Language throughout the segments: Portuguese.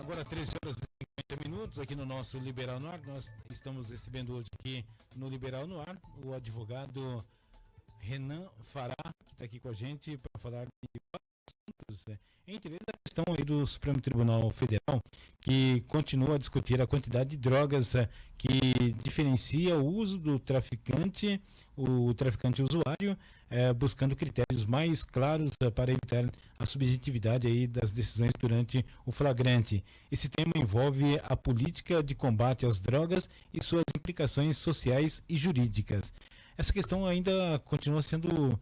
Agora 13 horas e 50 minutos aqui no nosso Liberal no Ar. Nós estamos recebendo hoje aqui no Liberal no Ar o advogado Renan Fará, que está aqui com a gente para falar de assuntos, entre eles a questão aí do Supremo Tribunal Federal, que continua a discutir a quantidade de drogas que diferencia o uso do traficante, o traficante usuário, buscando critérios mais claros para evitar a subjetividade aí das decisões durante o flagrante. Esse tema envolve a política de combate às drogas e suas implicações sociais e jurídicas. Essa questão ainda continua sendo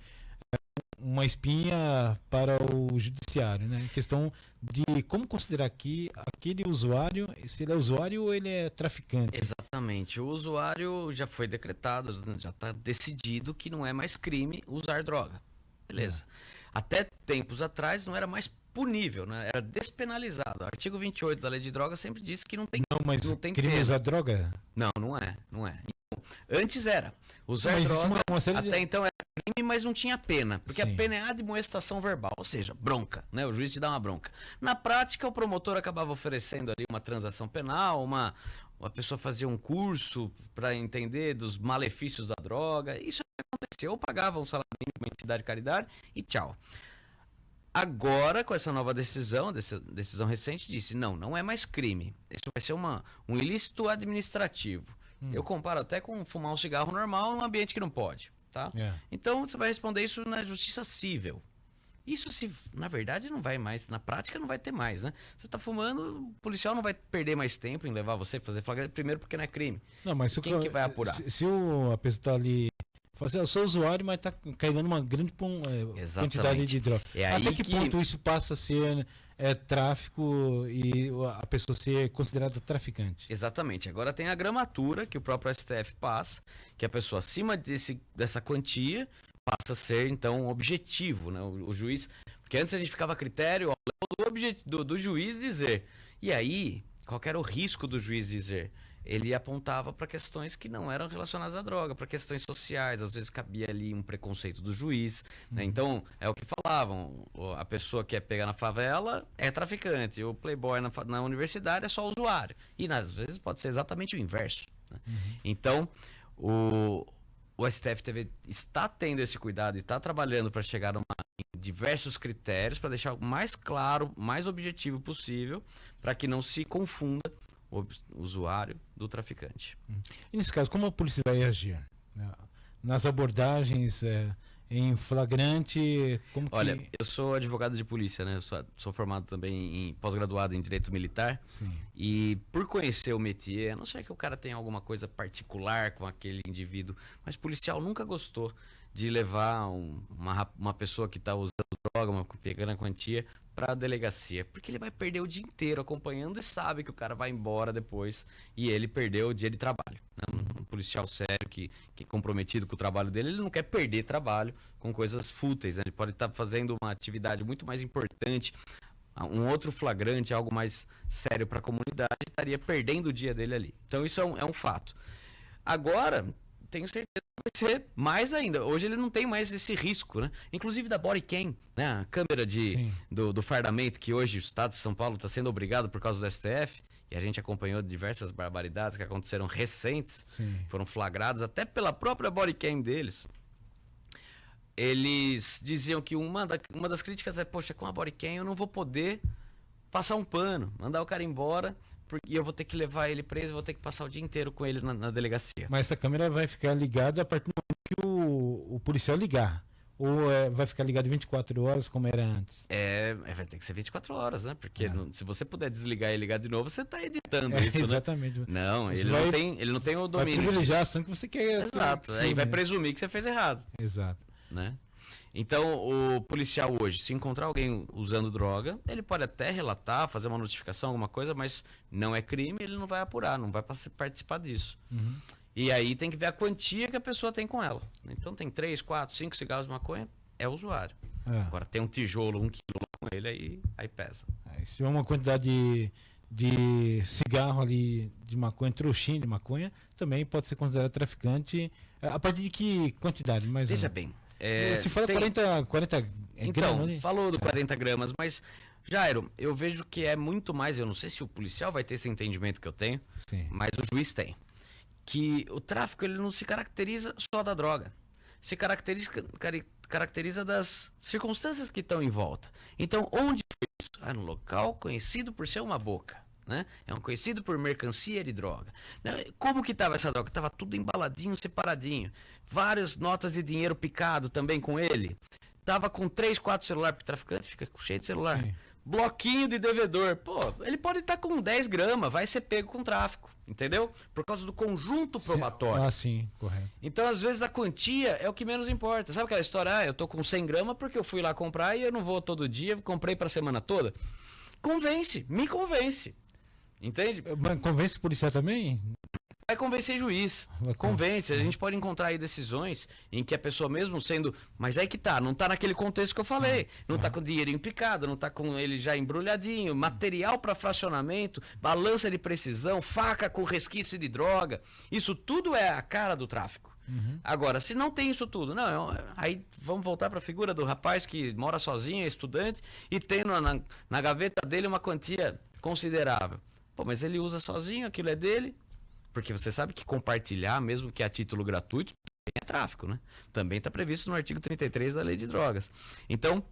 uma espinha para o judiciário, né? A questão de como considerar aqui aquele usuário, se ele é usuário ou ele é traficante. Exatamente. O usuário já foi decretado, já está decidido que não é mais crime usar droga. Beleza. Até tempos atrás não era mais punível, né? Era despenalizado. O artigo 28 da Lei de Drogas sempre disse que não tem crime pena. Usar droga? Não é. Então, antes era. Usar droga, até então era crime, mas não tinha pena. Porque a pena é a admoestação verbal, ou seja, bronca, né? O juiz te dá uma bronca. Na prática, o promotor acabava oferecendo ali uma transação penal, uma pessoa fazia um curso para entender dos malefícios da droga. Isso acontecia. Ou pagava um salário mínimo para uma entidade de caridade e tchau. Agora, com essa nova decisão recente, disse, não é mais crime. Isso vai ser um ilícito administrativo. Eu comparo até com fumar um cigarro normal num ambiente que não pode, tá? Então, você vai responder isso na justiça civil. Isso, na verdade, não vai mais, na prática não vai ter mais, né? Você está fumando, o policial não vai perder mais tempo em levar você para fazer flagrante, primeiro porque não é crime. Não, mas quem que vai apurar? Se a pessoa está ali, fala assim, eu sou usuário, mas está carregando uma grande quantidade de droga. Até que ponto isso passa a ser tráfico e a pessoa ser considerada traficante? Exatamente. Agora tem a gramatura que o próprio STF passa, que a pessoa acima dessa quantia passa a ser, então, objetivo, né? O juiz... Porque antes a gente ficava a critério do juiz dizer. E aí, qual era o risco do juiz dizer? Ele apontava para questões que não eram relacionadas à droga, para questões sociais, às vezes cabia ali um preconceito do juiz, né? Então, é o que falavam, a pessoa que é pega na favela é traficante, o playboy na universidade é só usuário, e às vezes pode ser exatamente o inverso, né? Então, o STF está tendo esse cuidado e está trabalhando para chegar em diversos critérios, para deixar o mais claro, mais objetivo possível, para que não se confunda o usuário do traficante. E nesse caso, como a polícia vai agir? Nas abordagens, em flagrante, como que... Olha, eu sou advogado de polícia, né? Eu sou formado também pós-graduado em Direito Militar. Sim. E por conhecer o métier, a não ser que o cara tenha alguma coisa particular com aquele indivíduo, mas policial nunca gostou de levar uma pessoa que está usando droga, uma pequena quantia, para a delegacia, porque ele vai perder o dia inteiro acompanhando e sabe que o cara vai embora depois e ele perdeu o dia de trabalho, né? Um policial sério que é comprometido com o trabalho dele, ele não quer perder trabalho com coisas fúteis, né? Ele pode estar fazendo uma atividade muito mais importante, um outro flagrante, algo mais sério para a comunidade, estaria perdendo o dia dele ali. Então isso é um fato. Agora, tenho certeza que vai ser mais ainda. Hoje ele não tem mais esse risco, né? Inclusive da body cam, né? A câmera do fardamento, que hoje o Estado de São Paulo está sendo obrigado por causa do STF, e a gente acompanhou diversas barbaridades que aconteceram recentes, foram flagradas até pela própria body cam deles. Eles diziam que uma das críticas é, poxa, com a body cam eu não vou poder passar um pano, mandar o cara embora, e eu vou ter que levar ele preso, vou ter que passar o dia inteiro com ele na delegacia. Mas essa câmera vai ficar ligada a partir do momento que o policial ligar? Ou vai ficar ligado 24 horas como era antes? Vai ter que ser 24 horas, né? Porque se você puder desligar e ligar de novo, você está editando isso, exatamente. Né? Não, ele não tem o domínio. Vai privilegiar a ação que você quer. Exato, aí vai presumir que você fez errado. Exato. Né? Então, o policial hoje, se encontrar alguém usando droga, ele pode até relatar, fazer uma notificação, alguma coisa, mas não é crime, ele não vai apurar, não vai participar disso. E aí tem que ver a quantia que a pessoa tem com ela. Então tem 3, 4, 5 cigarros de maconha, é usuário. Agora tem um tijolo, 1 quilo com ele, aí pesa. Se tiver uma quantidade de cigarro ali, de maconha, trouxinha de maconha, também pode ser considerado traficante. A partir de que quantidade, mais ou menos? Veja bem. Se fala 40 então, gramas, né? falou do 40 gramas, mas Jairo, eu vejo que é muito mais, eu não sei se o policial vai ter esse entendimento que eu tenho, Sim. mas o juiz tem. Que o tráfico ele não se caracteriza só da droga. Se caracteriza das circunstâncias que estão em volta. Então, onde foi isso? Ah, num local conhecido por ser uma boca. Né? É um conhecido por mercancia de droga. Como que estava essa droga? Estava tudo embaladinho, separadinho. Várias notas de dinheiro picado também com ele. Tava com 3, 4 celulares, porque traficante fica cheio de celular. Sim. Bloquinho de devedor. Pô, ele pode estar com 10 gramas, vai ser pego com tráfico. Entendeu? Por causa do conjunto probatório. Ah, sim, correto. Então, às vezes, a quantia é o que menos importa. Sabe aquela história? Ah, eu tô com 100 gramas porque eu fui lá comprar e eu não vou todo dia, comprei pra semana toda. Convence, me convence. Entende? Mas convence o policial também? Vai convencer juiz. Convence. A gente pode encontrar aí decisões em que a pessoa mesmo sendo... Mas aí que tá, não tá naquele contexto que eu falei. Não tá com dinheiro empicado, não tá com ele já embrulhadinho, material para fracionamento, balança de precisão, faca com resquício de droga. Isso tudo é a cara do tráfico. Agora, se não tem isso tudo, não, aí vamos voltar para a figura do rapaz que mora sozinho, é estudante, e tem na gaveta dele uma quantia considerável. Pô, mas ele usa sozinho, aquilo é dele. Porque você sabe que compartilhar, mesmo que a título gratuito, também é tráfico, né? Também está previsto no artigo 33 da Lei de Drogas. Então,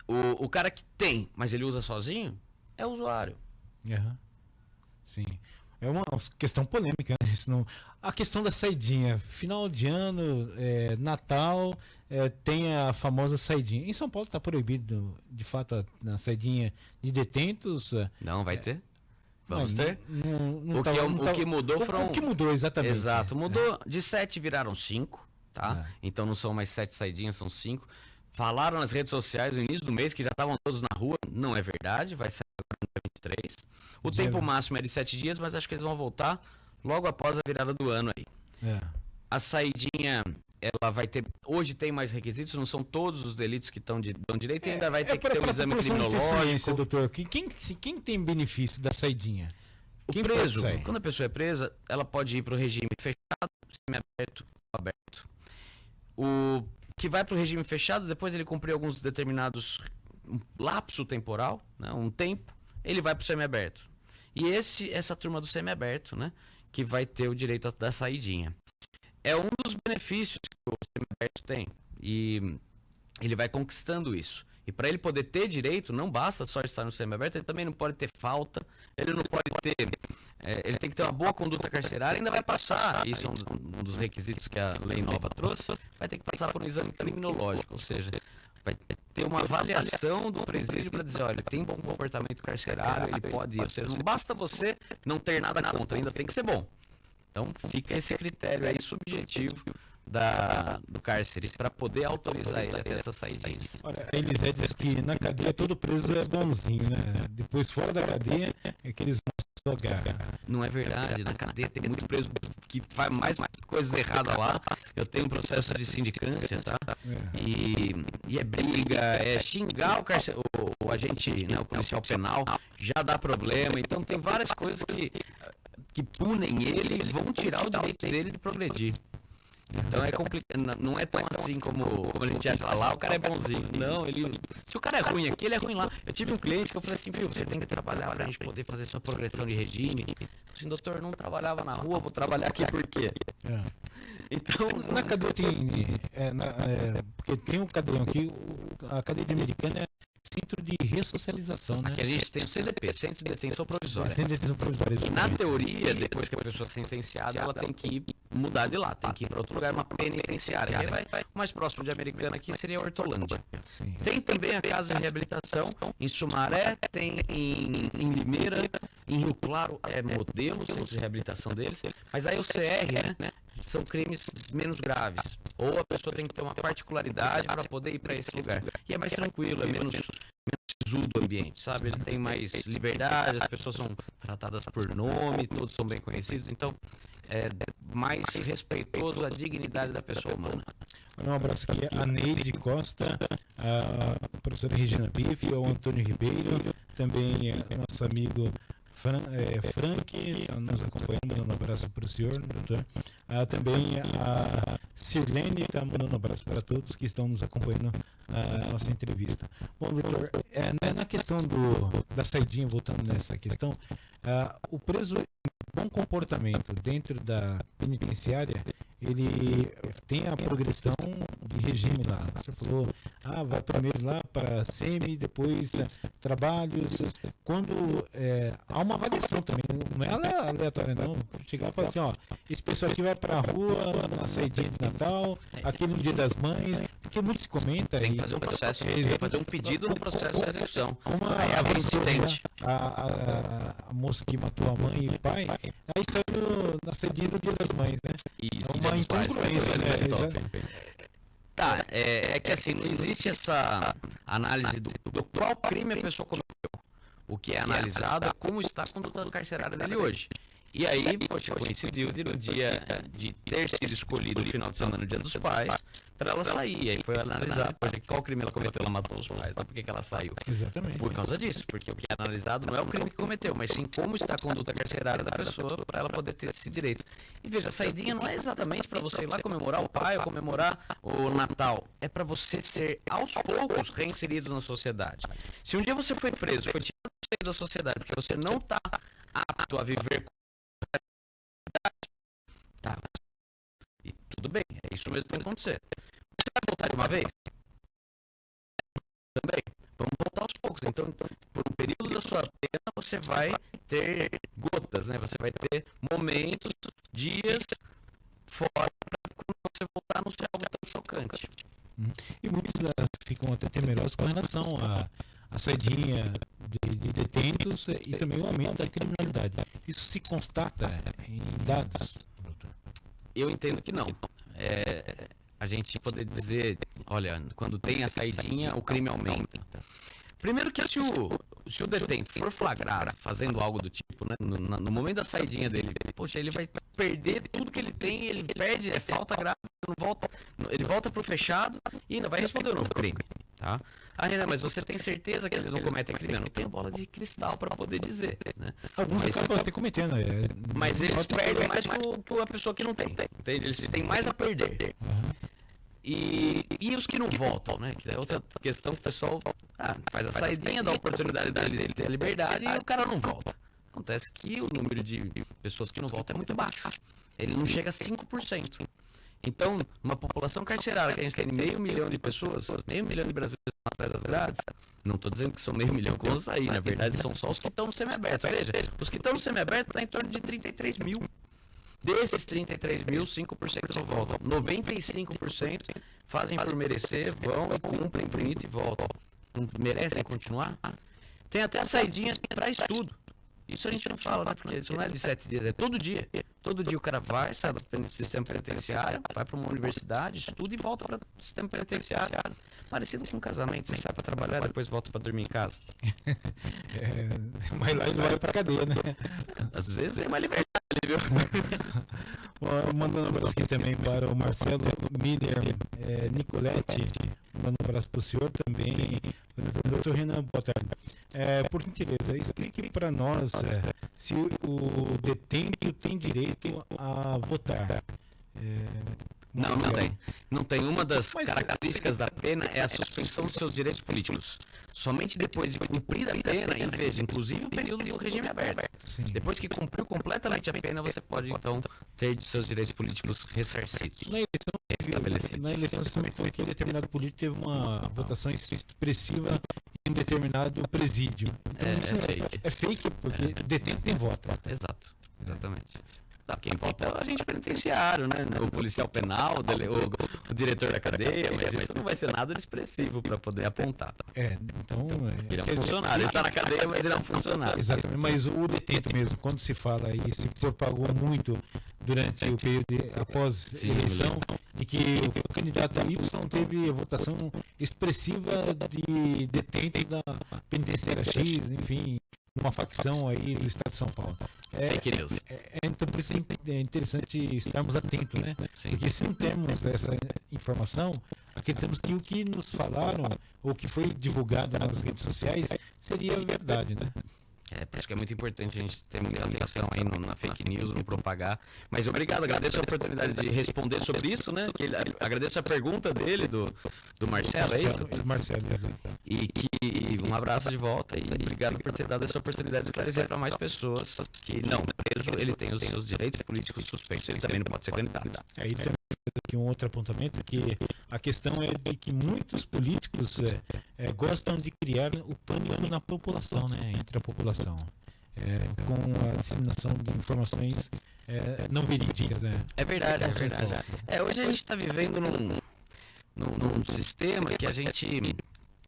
o cara que tem, mas ele usa sozinho, é usuário. Sim. É uma questão polêmica, né? A questão da saidinha. Final de ano, Natal, tem a famosa saidinha. Em São Paulo está proibido, de fato, a saidinha de detentos. Não, vai ter? Vamos ter? O que mudou foram... O que mudou, exatamente. Exato, mudou. De 7 viraram 5, tá? Então não são mais 7 saidinhas, são 5. Falaram nas redes sociais no início do mês que já estavam todos na rua. Não é verdade, vai sair agora no dia 23. O tempo máximo é de 7 dias, mas acho que eles vão voltar logo após a virada do ano aí. A saidinha... Ela vai ter. Hoje tem mais requisitos, não são todos os delitos que dão direito, e ainda vai ter que ter um exame criminológico. Doutor, quem tem benefício da saidinha? O preso, quando a pessoa é presa, ela pode ir para o regime fechado, semiaberto ou aberto. O que vai para o regime fechado, depois ele cumprir alguns determinados lapso temporal, né, um tempo, ele vai para o semiaberto. E essa turma do semiaberto, né, que vai ter o direito da saidinha. É um dos benefícios que o semiaberto tem. E ele vai conquistando isso. E para ele poder ter direito, não basta só estar no semiaberto, ele também não pode ter falta, ele não pode ter... ele tem que ter uma boa conduta carcerária, ainda vai passar, isso é um dos requisitos que a lei nova trouxe, vai ter que passar por um exame criminológico, ou seja, vai ter uma avaliação do presídio para dizer, olha, ele tem bom comportamento carcerário, ele pode ir. Ou seja, não basta você não ter nada contra, ainda tem que ser bom. Então fica esse critério aí subjetivo do cárcere para poder autorizar ele a ter essas saídas. Olha, a Elisé diz que na cadeia todo preso é bonzinho, né? Depois fora da cadeia é que eles mostram a garra. Não é verdade, na cadeia tem muito preso que faz mais coisas erradas lá. Eu tenho um processo de sindicância, tá? E é briga, é xingar o agente, né, o policial penal, já dá problema. Então tem várias coisas que punem ele e vão tirar o direito dele de progredir. Então é complicado, não é tão assim como a gente acha lá, o cara é bonzinho. Não, se o cara é ruim aqui, ele é ruim lá. Eu tive um cliente que eu falei assim, viu, você tem que trabalhar pra gente poder fazer sua progressão de regime. Eu falei assim, doutor, eu não trabalhava na rua, vou trabalhar aqui por quê? Então, na cadeia tem, porque tem um cadeião aqui, a cadeia de Americana é centro de ressocialização, né? Aqui a gente tem o CDP, Centro de Detenção Provisória. Centro de Detenção Provisória. E na teoria, depois que a pessoa é sentenciada, ela tem que mudar de lá, tem que ir para outro lugar, uma penitenciária. O mais próximo de Americana aqui seria a Hortolândia. Sim. Tem também a casa de reabilitação em Sumaré, tem em Limeira, em Rio Claro é modelo, o centro de reabilitação deles, mas aí o CR, né? São crimes menos graves. Ou a pessoa tem que ter uma particularidade para poder ir para esse lugar. E é mais tranquilo, é menos sisudo o ambiente, sabe? Ele tem mais liberdade, as pessoas são tratadas por nome, todos são bem conhecidos, então é mais respeitoso à dignidade da pessoa humana. Um abraço aqui a Neide Costa, a professora Regina Bife, o Antônio Ribeiro, também nosso amigo Frank, nos acompanhando, um abraço para o senhor, doutor. Também a Sirlene está mandando um abraço para todos que estão nos acompanhando na nossa entrevista. Bom, doutor, na questão da saidinha, voltando nessa questão, o preso em bom comportamento dentro da penitenciária, ele tem a progressão de regime lá. Você falou, vai primeiro lá para semi, depois trabalhos. Quando há uma avaliação também, não é aleatória não. Chegar e falar assim, esse pessoal aqui vai para a rua na saidinha de Natal, aqui no Dia das Mães, porque muito se comenta. Tem que fazer um processo, tem que fazer um pedido no processo de execução. Aí A é incidente. a moça que matou a mãe e o pai, aí saiu na saidinha do Dia das Mães, né? Isso, uma incongruência, né? Tá, é que assim, não existe essa análise do qual crime a pessoa cometeu. O que é analisado é como está a conduta carcerária dele hoje. E aí, poxa, coincidiu no dia de ter sido escolhido o final de semana, no Dia dos Pais, para ela sair. E aí foi analisado, poxa, qual crime ela cometeu? Ela matou os pais, então por que ela saiu? Exatamente. Por causa disso, porque o que é analisado não é o crime que cometeu, mas sim como está a conduta carcerária da pessoa para ela poder ter esse direito. E veja, a saidinha não é exatamente para você ir lá comemorar o pai ou comemorar o Natal. É para você ser, aos poucos, reinserido na sociedade. Se um dia você foi preso, foi tirado da sociedade, porque você não está apto a viver com tá. E tudo bem, é isso mesmo que tem que acontecer. Você vai voltar de uma vez? Também. Vamos voltar aos poucos. Então, por um período da sua pena, você vai ter gotas, né? Você vai ter momentos, dias fora para quando você voltar não ser algo tão chocante. E muitos ficam até temerosos com relação à saidinha de detentos e também o aumento da criminalidade. Isso se constata em dados, doutor? Eu entendo que não. A gente poder dizer, olha, quando tem a saidinha, o crime aumenta. Primeiro que se o detento for flagrado fazendo algo do tipo, né, no momento da saidinha dele, poxa, ele vai perder tudo que ele tem, ele perde, falta grave, ele volta pro fechado e ainda vai responder um novo crime, tá? Renan, mas você tem certeza que eles não cometem crime? Eu não tenho bola de cristal para poder dizer, né? Alguns acabam até cometendo. Mas eles perdem mais que a pessoa que não tem, entende? Eles têm mais a perder. E os que não voltam, né? Que é outra questão que o pessoal faz a saidinha, dá a oportunidade dele ter a liberdade e o cara não volta. Acontece que o número de pessoas que não voltam é muito baixo. Ele não chega a 5%. Então, uma população carcerária que a gente tem 500 mil de pessoas, 500 mil de brasileiros atrás das grades, não estou dizendo que são 500 mil que vão sair, na verdade são só os que estão no semiaberto. Veja, os que estão no semiaberto estão em torno de 33 mil. Desses 33 mil, 5% não voltam. 95% fazem por merecer, vão e cumprem, bonito e voltam. Não merecem continuar? Tem até a saidinha para estudo. Isso a gente não fala, né? Porque isso não é de 7 dias, é todo dia. Todo dia o cara vai, sai do sistema penitenciário, vai para uma universidade, estuda e volta para o sistema penitenciário. Parecido com um casamento, você sai para trabalhar e depois volta para dormir em casa. Mas lá ele vai para cadeia, né? Às vezes é uma liberdade, viu? Mandando um abraço aqui também para o Marcelo Miller Nicoletti. Mando um abraço para o senhor também. Doutor Renan, boa tarde. Por gentileza, explique para nós se o detento tem direito a votar. Não tem. Não tem. Uma das características da pena é a suspensão dos seus direitos políticos. Somente depois de cumprida a pena, e veja, inclusive o período do regime aberto. Sim. Depois que cumpriu completamente a pena, você pode então ter de seus direitos políticos ressarcidos. Na eleição você comentou que determinado político teve uma votação expressiva em um determinado presídio. Então isso é fake, porque detento tem voto. Exato, exatamente. Quem vota é o agente penitenciário, né? O policial penal, o diretor da cadeia, mas isso não vai ser nada de expressivo para poder apontar. Então... Ele é um funcionário, ele está na cadeia, mas ele é um funcionário. Exatamente, mas o detento mesmo, quando se fala e se propagou muito durante o período após eleição, e que o candidato Y teve votação expressiva de detento da penitenciária X, enfim, uma facção aí do estado de São Paulo. Fake news. Então por isso é interessante estarmos atentos, né? Sim. Porque se não temos essa informação, acreditamos que o que nos falaram ou que foi divulgado nas redes sociais seria verdade, né? É por isso que é muito importante a gente ter muita atenção aí na fake news, não propagar. Mas obrigado, agradeço a oportunidade de responder sobre isso, né? Agradeço a pergunta dele, do Marcelo, é isso? Marcelo, exato. E que um abraço de volta e obrigado por ter dado essa oportunidade de esclarecer para mais pessoas que não, preso ele tem os seus direitos políticos suspensos, ele também não pode ser candidato. Aí também aqui um outro apontamento, que a questão é de que muitos políticos gostam de criar o pânico na população, né, entre a população, com a disseminação de informações não verídicas, né? É verdade, é verdade. Hoje a gente está vivendo num sistema que a gente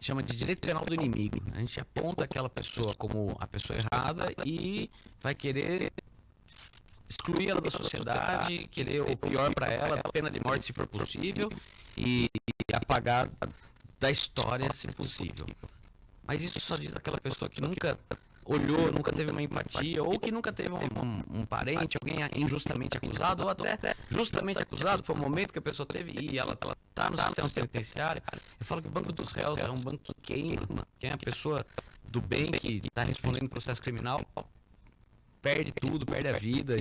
chama de direito penal do inimigo. A gente aponta aquela pessoa como a pessoa errada e vai querer excluir ela da sociedade, querer o pior para ela, pena de morte se for possível, e apagar da história se possível. Mas isso só diz aquela pessoa que nunca olhou, nunca teve uma empatia, ou que nunca teve um parente, alguém injustamente acusado, ou até justamente acusado, foi o momento que a pessoa teve e ela está no sistema penitenciário. Eu falo que o Banco dos Réus é um banco que queima, quem é a pessoa do bem que está respondendo processo criminal, perde tudo, perde a vida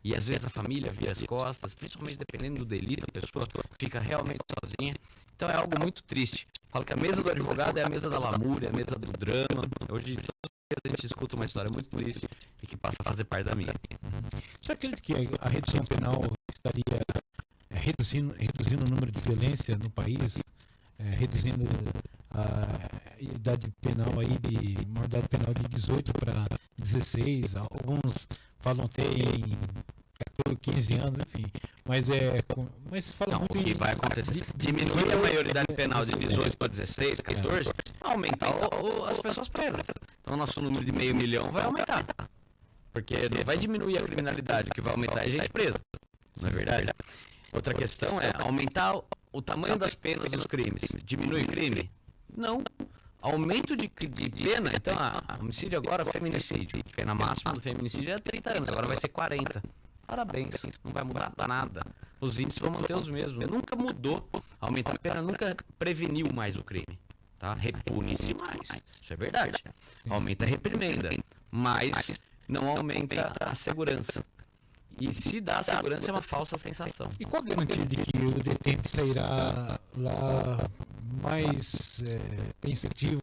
e às vezes a família vira as costas, principalmente dependendo do delito, a pessoa fica realmente sozinha. Então é algo muito triste. Falo que a mesa do advogado é a mesa da lamúria, é a mesa do drama. Hoje a gente escuta uma história muito triste e que passa a fazer parte da minha. Você acredita que a redução penal estaria reduzindo o número de violência no país, reduzindo a idade penal aí de maioridade penal de 18 para 16, alguns falam até em 14, 15 anos, enfim. Mas fala não, muito o que vai acontecer? Diminuir a maioridade penal de 18 para 16, 14, aumentar as pessoas presas. Então o nosso número de 500 mil vai aumentar. Porque não vai diminuir a criminalidade, o que vai aumentar é gente presa. Não é verdade? Outra questão é aumentar o tamanho das penas dos crimes. Diminui o crime? Não. Aumento de pena, então, homicídio agora, feminicídio. Pena máxima do feminicídio é 30 anos, agora vai ser 40. Parabéns, não vai mudar nada. Os índices vão manter os mesmos. Nunca mudou. Aumentar a pena nunca preveniu mais o crime. Tá? Repune-se mais. Isso é verdade. Aumenta a reprimenda, mas não aumenta a segurança. E se dá a segurança é uma falsa sensação. E qual a garantia de que o detento sairá lá mais pensativo,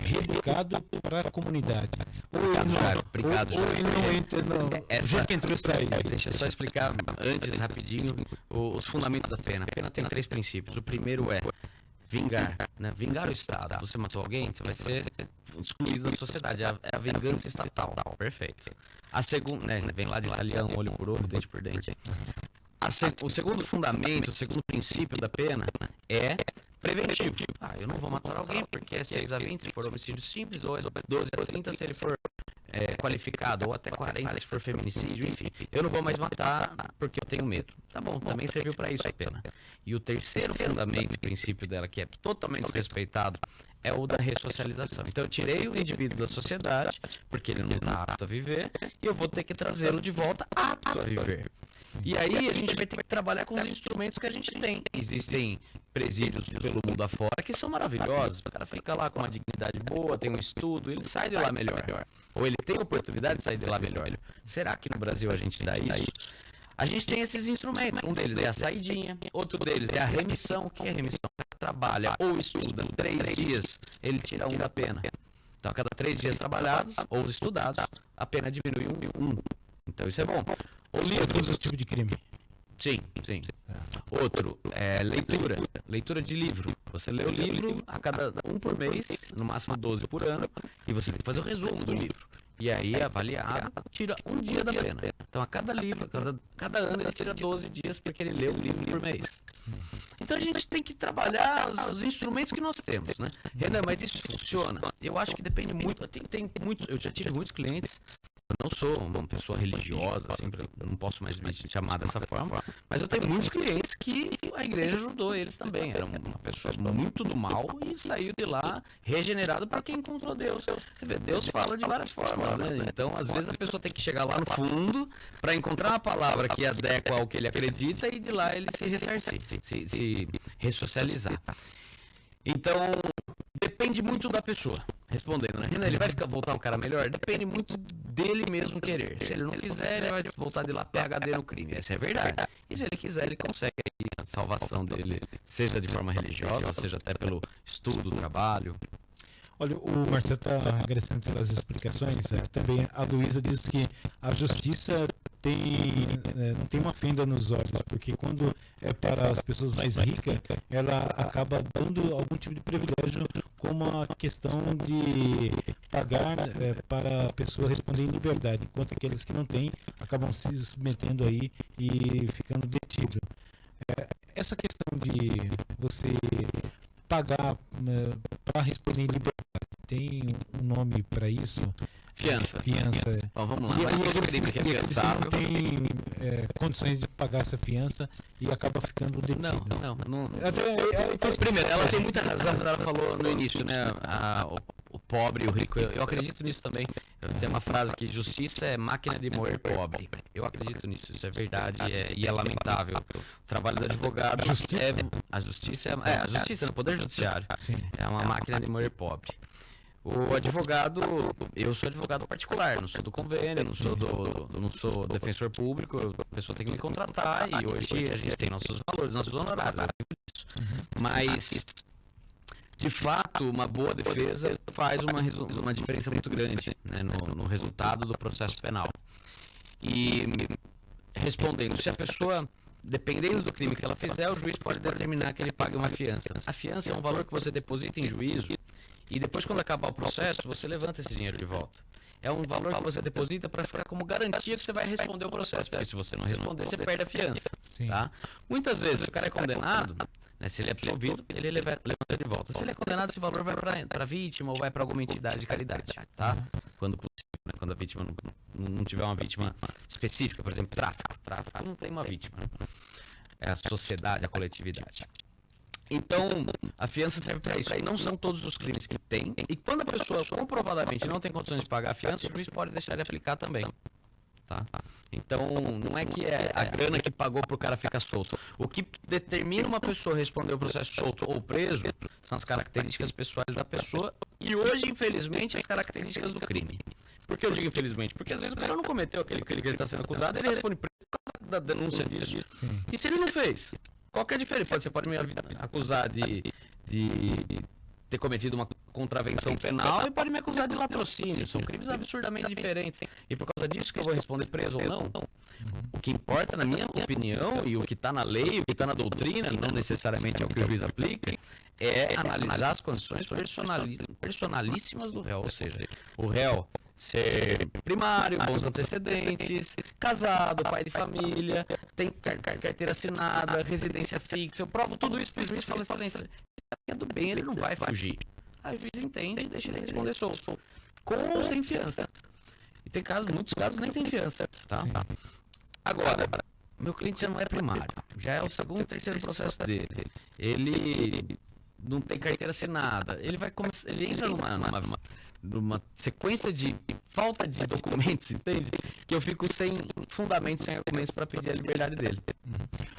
reeducado para a comunidade? Obrigado, ou ele não entra, não. O jeito que entrou sai. Deixa eu só explicar antes, rapidinho, os fundamentos da pena. A pena tem 3 princípios. O primeiro é vingar, né? Vingar o Estado. Você matou alguém, você vai ser excluído da sociedade. É a vingança estatal. Perfeito. A segunda, né? Vem lá de italiano, olho por olho, dente por dente. O segundo fundamento, o segundo princípio da pena é preventivo. Eu não vou matar alguém porque é 6-20 se for homicídio simples, ou é 12-30 se ele for qualificado, ou até 40 se for feminicídio, enfim. Eu não vou mais matar porque eu tenho medo. Tá bom, também serviu para isso a pena. E o terceiro fundamento e princípio dela, que é totalmente desrespeitado, é o da ressocialização. Então eu tirei o indivíduo da sociedade, porque ele não está apto a viver, e eu vou ter que trazê-lo de volta apto a viver. E aí a gente vai ter que trabalhar com os instrumentos que a gente tem. Existem presídios pelo mundo afora que são maravilhosos. O cara fica lá com uma dignidade boa, tem um estudo, ele sai de lá melhor. Ou ele tem a oportunidade de sair de lá melhor. Será que no Brasil a gente dá isso? A gente tem esses instrumentos. Um deles é a saidinha, outro deles é a remissão. O que é remissão? O cara trabalha ou estuda 3 dias, ele tira 1 da pena. Então, a cada 3 dias trabalhados ou estudados, a pena diminui 1. Então, isso é bom. Ou todos os tipos de crime. Sim. Outro é leitura. Leitura de livro. Você lê o livro a cada 1 por mês, no máximo 12 por ano, e você tem que fazer o resumo do livro. E aí, avaliado, tira 1 dia da pena. Então, a cada livro, cada ano, ele tira 12 dias porque ele lê um livro por mês. Então, a gente tem que trabalhar os instrumentos que nós temos, né? Renan, mas isso funciona? Eu acho que depende muito. Eu já tive muitos clientes. Eu não sou uma pessoa religiosa, assim, não posso mais me chamar dessa forma, mas eu tenho muitos clientes que a igreja ajudou eles também. Era uma pessoa muito do mal e saiu de lá regenerado porque encontrou Deus. Você vê, Deus fala de várias formas, né? Então, às vezes, a pessoa tem que chegar lá no fundo para encontrar uma palavra que adequa ao que ele acredita e de lá ele se ressarcir, se ressocializar. Então, depende muito da pessoa. Respondendo, né? Renan, ele vai voltar um cara melhor? Depende muito dele mesmo querer. Se ele não quiser, ele vai voltar de lá PhD no crime. Essa é a verdade. E se ele quiser, ele consegue a salvação dele, seja de forma religiosa, seja até pelo estudo, trabalho. Olha, o Marcelo está agradecendo pelas explicações. Também a Luísa diz que a justiça não tem uma fenda nos olhos, porque quando é para as pessoas mais ricas, ela acaba dando algum tipo de privilégio, como a questão de pagar para a pessoa responder em liberdade, enquanto aqueles que não têm acabam se submetendo aí e ficando detidos. Essa questão de você pagar para responder em liberdade, tem um nome para isso? Fiança. Fiança. Bom, vamos lá. E Mas aqueles crime que é que não fiançável. tem condições de pagar essa fiança e acaba ficando detido. Não. Então, Primeiro, ela tem muita razão, ela falou no início, né? O pobre e o rico. Eu acredito nisso também. Tem uma frase que justiça é máquina de moer pobre. Eu acredito nisso, isso é verdade e é lamentável. O trabalho do advogado a justiça no Poder Judiciário. Sim. É uma máquina de moer pobre. O advogado, eu sou advogado particular, não sou do convênio, não sou defensor público, a pessoa tem que me contratar e hoje a gente tem nossos valores, nossos honorários. Mas, de fato, uma boa defesa faz uma diferença muito grande, né, no resultado do processo penal. E respondendo, se a pessoa, dependendo do crime que ela fizer, o juiz pode determinar que ele pague uma fiança. A fiança é um valor que você deposita em juízo e depois, quando acabar o processo, você levanta esse dinheiro de volta. É um valor que você deposita para ficar como garantia que você vai responder o processo, porque se você não responder, você perde a fiança. Tá? Muitas vezes, se o cara é condenado, né, se ele é absolvido, ele levanta de volta. Se ele é condenado, esse valor vai para a vítima ou vai para alguma entidade de caridade. Tá? Quando possível, né? Quando a vítima não tiver uma vítima específica, por exemplo, tráfico não tem uma vítima. Né? É a sociedade, a coletividade. Então, a fiança serve para isso. Aí não são todos os crimes que tem. E quando a pessoa comprovadamente não tem condições de pagar a fiança, o juiz pode deixar de aplicar também. Tá? Então, não é que é a grana que pagou para o cara ficar solto. O que determina uma pessoa responder o processo solto ou preso são as características pessoais da pessoa e hoje, infelizmente, as características do crime. Por que eu digo infelizmente? Porque às vezes o cara não cometeu aquele crime que ele está sendo acusado, ele responde preso por causa da denúncia disso. Sim. E se ele não fez? Qual que é a diferença? Você pode me acusar de ter cometido uma contravenção penal e pode me acusar de latrocínio. São crimes absurdamente diferentes. E por causa disso que eu vou responder preso ou não? O que importa, na minha opinião, e o que está na lei, o que está na doutrina, não necessariamente é o que o juiz aplica, é analisar as condições personalíssimas do réu. Ou seja, o réu ser primário, bons antecedentes, casado, pai de família, tem carteira assinada, residência fixa. Eu provo tudo isso para o juiz e falo, excelência, é do bem, ele não vai fugir. Aí o juiz entende e deixa ele responder solto, com ou sem fiança. E tem muitos casos nem tem fiança. Tá? Agora, meu cliente já não é primário, já é o segundo, terceiro processo dele. Ele não tem carteira assinada, ele entra numa sequência de falta de documentos, entende? Que eu fico sem fundamentos, sem argumentos para pedir a liberdade dele.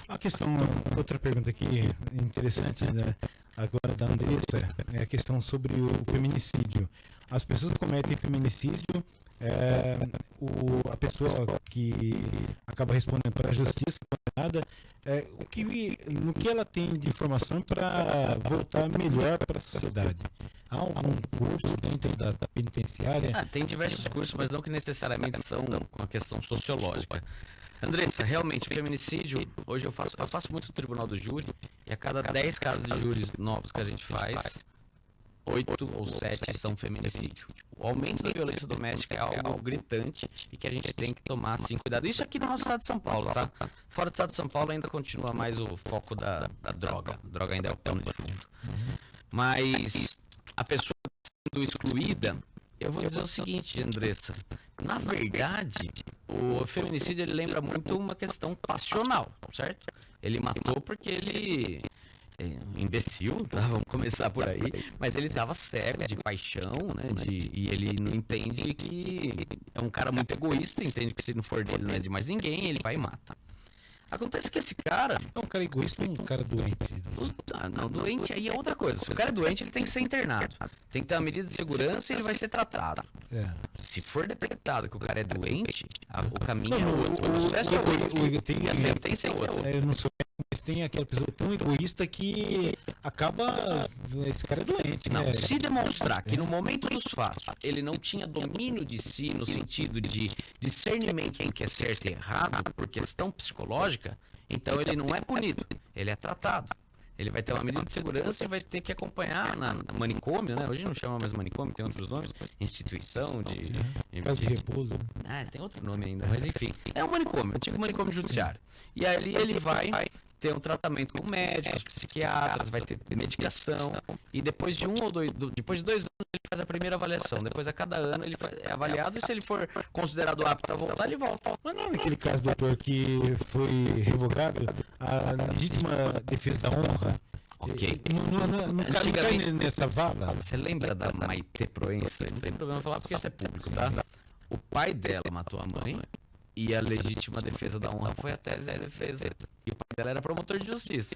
A questão, outra pergunta aqui interessante, né, agora da Andressa, é a questão sobre o feminicídio. As pessoas que cometem feminicídio, a pessoa que acaba respondendo para a justiça condenada, no que ela tem de informação para voltar melhor para a sociedade? Há algum curso dentro da penitenciária? Tem diversos cursos, mas não que necessariamente são com a questão sociológica. Andressa, realmente, feminicídio, hoje eu faço muito no Tribunal do Júri, e a cada 10 casos de júris novos que a gente faz, 8 ou 7 são feminicídio. O aumento da violência doméstica é algo gritante e que a gente tem que tomar, assim, cuidado. Isso aqui no nosso estado de São Paulo, tá? Fora do estado de São Paulo ainda continua mais o foco da droga. A droga ainda é o pano de fundo. Mas a pessoa sendo excluída, eu vou dizer o seguinte, Andressa. Na verdade, o feminicídio ele lembra muito uma questão passional, certo? Ele matou porque ele imbecil, tá? Vamos começar por aí, mas ele estava cego de paixão, né? E ele não entende que é um cara muito egoísta, entende que se não for dele não é de mais ninguém, ele vai e mata. Acontece que esse cara... É um cara egoísta ou um cara doente? Não, doente aí é outra coisa. Se o cara é doente, ele tem que ser internado. Tem que ter uma medida de segurança e ele vai ser tratado. É. Se for detectado que o cara é doente, o caminho é outro. O processo é outro. E a sentença é outra. Eu não sou, mas tem aquela pessoa tão egoísta que acaba... Esse cara é doente, Não, né? se demonstrar que no momento dos fatos ele não tinha domínio de si no sentido de discernimento em que é certo e errado por questão psicológica, então ele não é punido, ele é tratado. Ele vai ter uma medida de segurança e vai ter que acompanhar na manicômio, né? Hoje não chama mais manicômio, tem outros nomes, instituição de... Caso de repouso. tem outro nome ainda, mas enfim. É um manicômio, antigo manicômio judiciário. E ali ele vai ter um tratamento com médicos, psiquiatras, vai ter medicação, e depois de depois de 2 anos ele faz a primeira avaliação. Depois a cada ano ele é avaliado, e se ele for considerado apto a voltar, ele volta. Mas não é naquele caso, doutor, que foi revogado a legítima defesa da honra? Ok. Não cai nessa vala? Você lembra da Maite Proença? Não tem problema falar porque isso é público, tá? O pai dela matou a mãe e a legítima defesa da honra foi a tese de defesa. E o pai dela era promotor de justiça.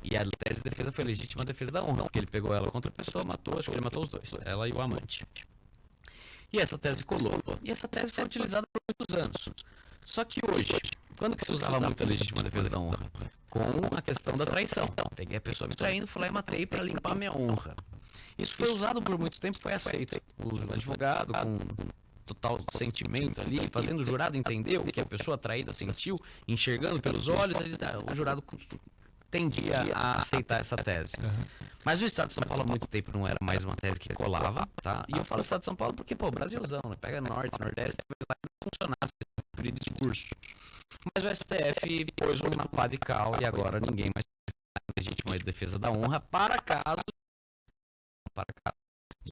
E a tese de defesa foi a legítima defesa da honra, porque ele pegou ela contra a pessoa, matou, acho que ele matou os dois, ela e o amante. E essa tese colou. E essa tese foi utilizada por muitos anos. Só que hoje, quando que se usava muito a legítima defesa da honra? Com a questão da traição. Peguei a pessoa me traindo, fui lá e matei para limpar minha honra. Isso foi usado por muito tempo, foi aceito. O advogado, com total sentimento ali, fazendo o jurado entender o que a pessoa traída sentiu, enxergando pelos olhos, o jurado tendia a aceitar essa tese. Mas o Estado de São Paulo há muito tempo não era mais uma tese que colava, tá? E eu falo Estado de São Paulo porque, Brasilzão, né? Pega Norte, Nordeste, vai funcionar esse tipo de discurso. Mas o STF pôs uma pá de cal e agora ninguém mais tem legítima defesa da honra para caso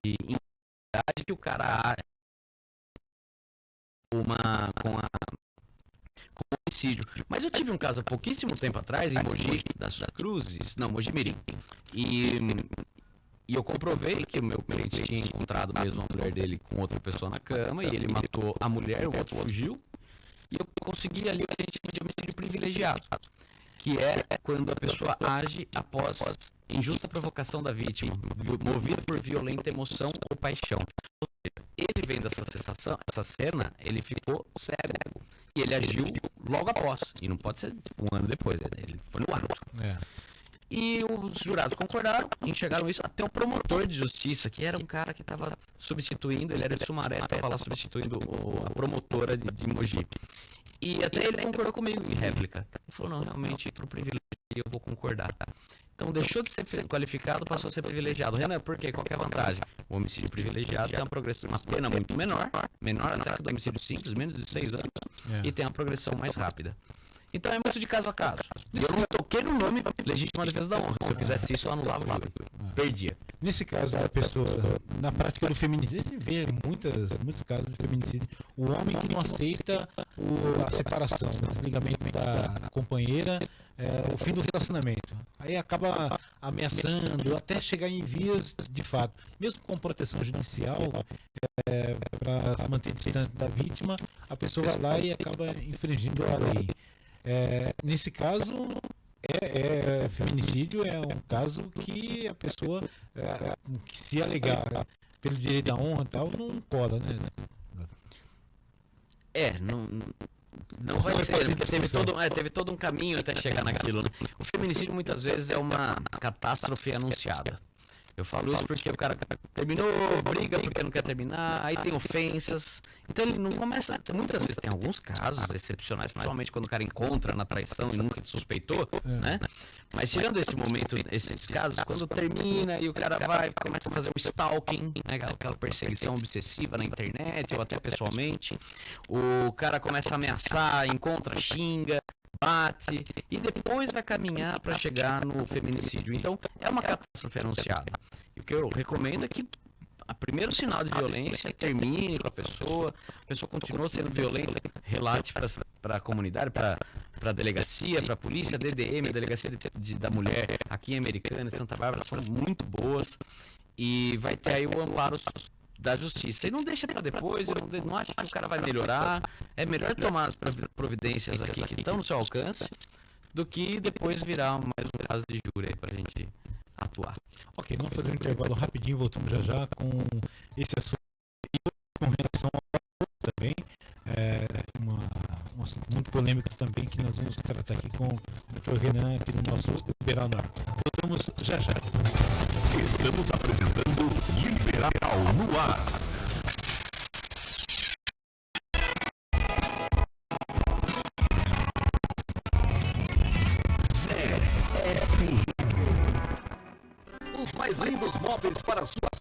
de intimidade que o cara com homicídio. Mas eu tive um caso há pouquíssimo tempo atrás em Mogi das Cruzes, não, Mogi Mirim. E eu comprovei que o meu cliente tinha encontrado mesmo a mulher dele com outra pessoa na cama, e ele matou a mulher, o outro fugiu. E eu consegui ali o que a gente chama de homicídio privilegiado, que é quando a pessoa age após injusta provocação da vítima, movida por violenta emoção ou paixão. Ele vendo essa cena, ele ficou cego. E ele agiu logo após. E não pode ser um ano depois, ele foi no ato. E os jurados concordaram, enxergaram isso. Até o promotor de justiça, que era um cara que estava substituindo, ele era de Sumaré, estava lá substituindo a promotora de Mogi. E até ele concordou comigo em réplica. Ele falou, não, realmente, para o privilégio eu vou concordar. Então deixou de ser qualificado, passou a ser privilegiado. Renan, por quê? Qual que é a vantagem? O homicídio privilegiado tem uma pena muito menor até que do homicídio simples, menos de 6 anos, e tem uma progressão mais rápida. Então é muito de caso a caso. Eu não toquei no nome legítima defesa da honra. Se eu fizesse isso, eu anulava o júri. Perdia. Nesse caso da pessoa, na prática do feminicídio, a gente vê muitos casos de feminicídio. O homem que não aceita a separação, o desligamento da companheira, o fim do relacionamento. Aí acaba ameaçando, até chegar em vias de fato. Mesmo com proteção judicial, para se manter distante da vítima, a pessoa vai lá e acaba infringindo a lei. Nesse caso, feminicídio é um caso que a pessoa, que se alegar pelo direito da honra e tal, não cola, né? Não vai ser, porque teve todo um caminho até chegar naquilo, né? O feminicídio muitas vezes é uma catástrofe anunciada. Eu falo isso porque o cara terminou, briga porque não quer terminar, aí tem ofensas. Então ele não começa. Muitas vezes tem alguns casos excepcionais, principalmente quando o cara encontra na traição e nunca suspeitou, né? Mas tirando esse momento, esses casos, quando termina e o cara começa a fazer um stalking, né? Aquela perseguição obsessiva na internet ou até pessoalmente, o cara começa a ameaçar, encontra, xinga, bate, e depois vai caminhar para chegar no feminicídio. Então, é uma catástrofe anunciada. E o que eu recomendo é que o primeiro sinal de violência termine com a pessoa continua sendo violenta, relate para a comunidade, para a delegacia, para a polícia, a DDM, a Delegacia da Mulher, aqui em Americana, em Santa Bárbara, são muito boas, e vai ter aí o amparo da justiça. E não deixa para depois, não acha que o cara vai melhorar. É melhor tomar as providências aqui que estão no seu alcance do que depois virar mais um caso de júri aí pra gente atuar. Ok, vamos fazer um intervalo rapidinho, voltamos já com esse assunto com relação ao também. Um assunto muito polêmico também que nós vamos tratar aqui com o Dr. Renan aqui no nosso Liberal Norte. Voltamos já. Estamos apresentando Liberal no Ar. ZFM. Os mais lindos móveis para a sua casa.